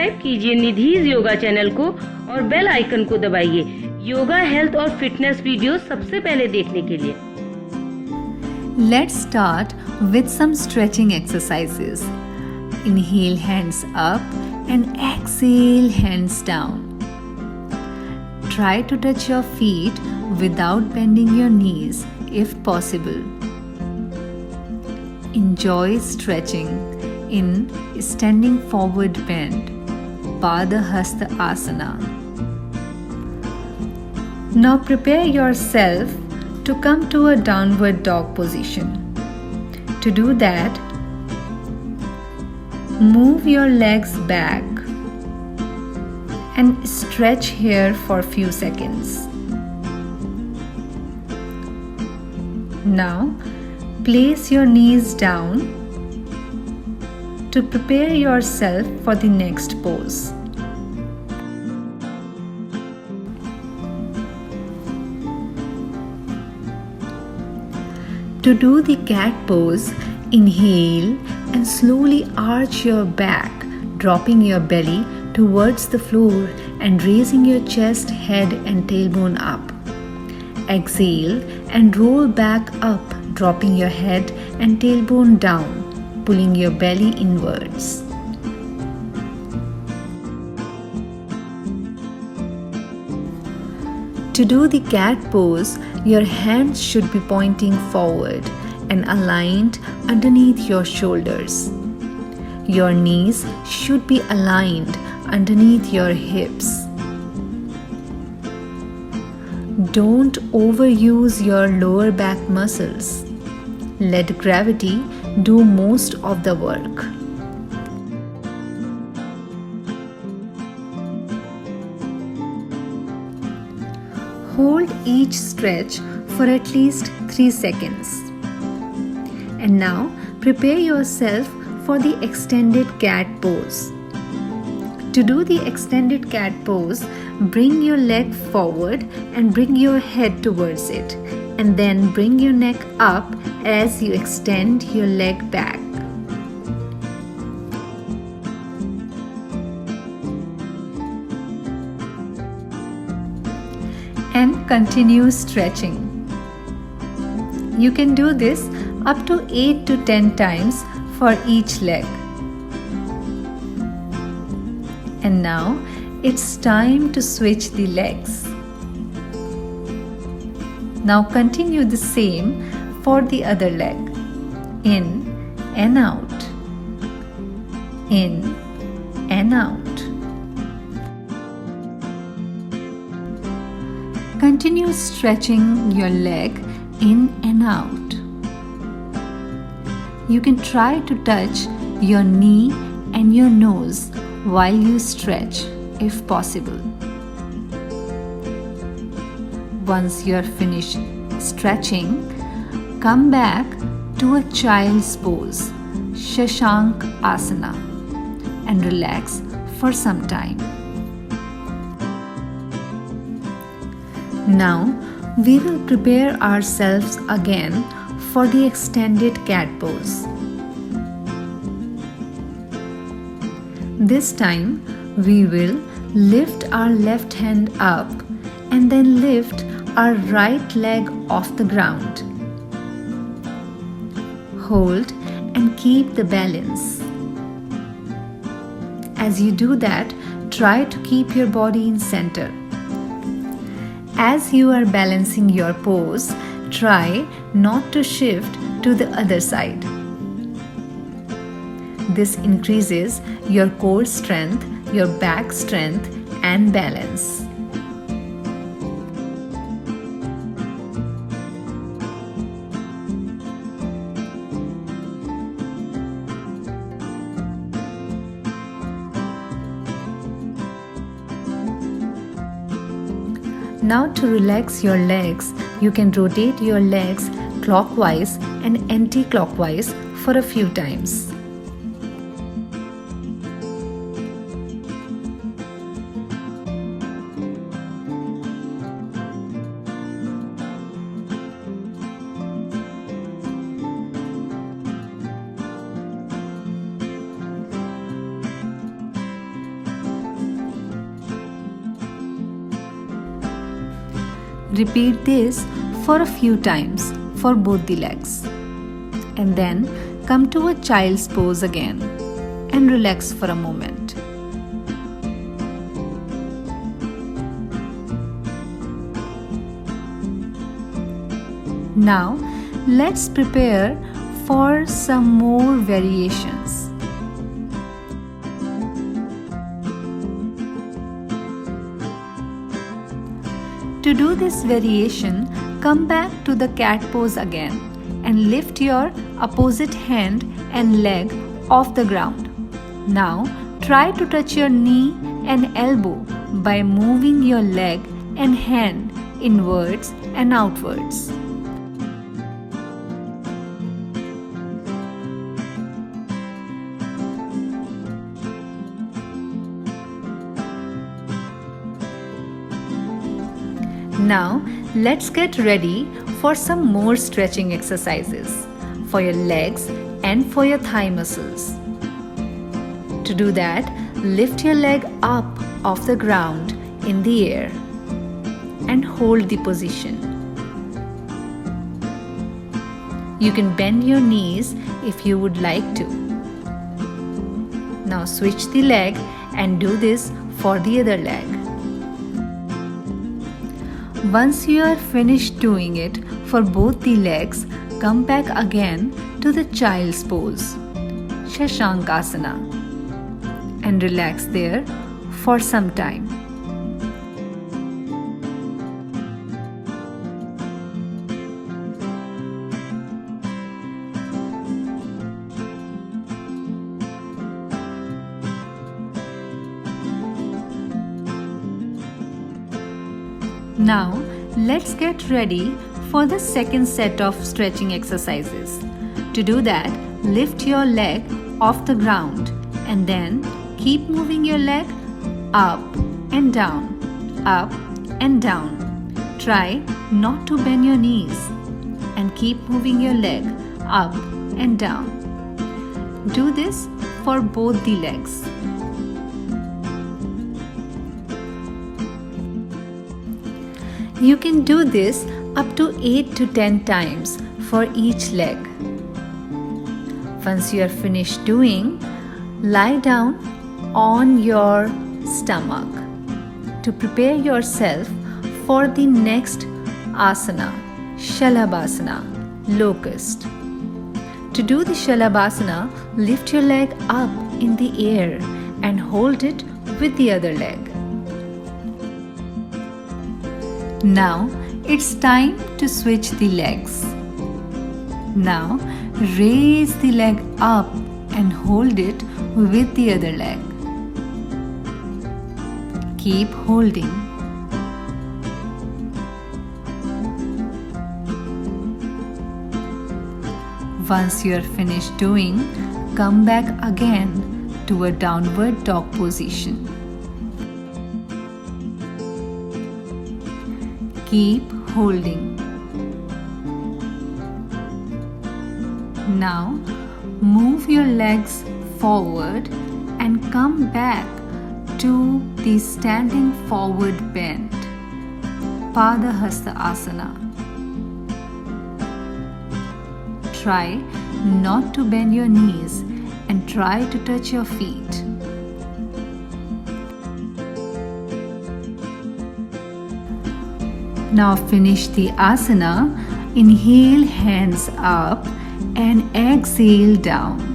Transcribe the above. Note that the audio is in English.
Subscribe कीजिए निधिज yoga channel को और बेल आइकन को दबाइए योगा, हेल्थ और फिटनेस वीडियो सबसे पहले देखने के लिए। Let's start with some stretching exercises. Inhale, hands up and exhale, hands down. Try to touch your feet without bending your knees if possible. Enjoy stretching in standing forward bend, Padahasta Asana. Now prepare yourself to come to a downward dog position. To do that, move your legs back and stretch here for a few seconds. Now, place your knees down to prepare yourself for the next pose. To do the cat pose, inhale and slowly arch your back, dropping your belly towards the floor and raising your chest, head and tailbone up. Exhale and roll back up, dropping your head and tailbone down, pulling your belly inwards. To do the cat pose, your hands should be pointing forward and aligned underneath your shoulders. Your knees should be aligned underneath your hips. Don't overuse your lower back muscles. Let gravity do most of the work. Hold each stretch for at least 3 seconds. And now prepare yourself for the extended cat pose. To do the extended cat pose, bring your leg forward and bring your head towards it, and then bring your neck up as you extend your leg back. And continue stretching. You can do this up to 8 to 10 times for each leg. And now it's time to switch the legs. Now continue the same for the other leg. In and out. In and out. Continue stretching your leg in and out. You can try to touch your knee and your nose while you stretch if possible. Once you are finished stretching, come back to a child's pose, Shashank Asana, and relax for some time. Now we will prepare ourselves again for the extended cat pose. This time we will lift our left hand up and then lift our right leg off the ground. Hold and keep the balance. As you do that, try to keep your body in center. As you are balancing your pose, try not to shift to the other side. This increases your core strength, your back strength, and balance. Now to relax your legs, you can rotate your legs clockwise and anti-clockwise for a few times. Repeat this for a few times for both the legs. And then come to a child's pose again and relax for a moment. Now let's prepare for some more variations. To do this variation, come back to the cat pose again and lift your opposite hand and leg off the ground. Now try to touch your knee and elbow by moving your leg and hand inwards and outwards. Now let's get ready for some more stretching exercises for your legs and for your thigh muscles. To do that, lift your leg up off the ground in the air and hold the position. You can bend your knees if you would like to. Now switch the leg and do this for the other leg. Once you are finished doing it for both the legs, come back again to the child's pose, Shashankasana, and relax there for some time. Now let's get ready for the second set of stretching exercises. To do that, lift your leg off the ground and then keep moving your leg up and down, up and down. Try not to bend your knees and keep moving your leg up and down. Do this for both the legs. You can do this up to 8 to 10 times for each leg. Once you are finished doing, lie down on your stomach to prepare yourself for the next asana, Shalabhasana, locust. To do the Shalabhasana, lift your leg up in the air and hold it with the other leg. Now it's time to switch the legs. Now raise the leg up and hold it with the other leg. Keep holding. Once you are finished doing, come back again to a downward dog position. Keep holding. Now move your legs forward and come back to the standing forward bend, Padahasta Asana. Try not to bend your knees and try to touch your feet. Now finish the asana. Inhale, hands up, and exhale down.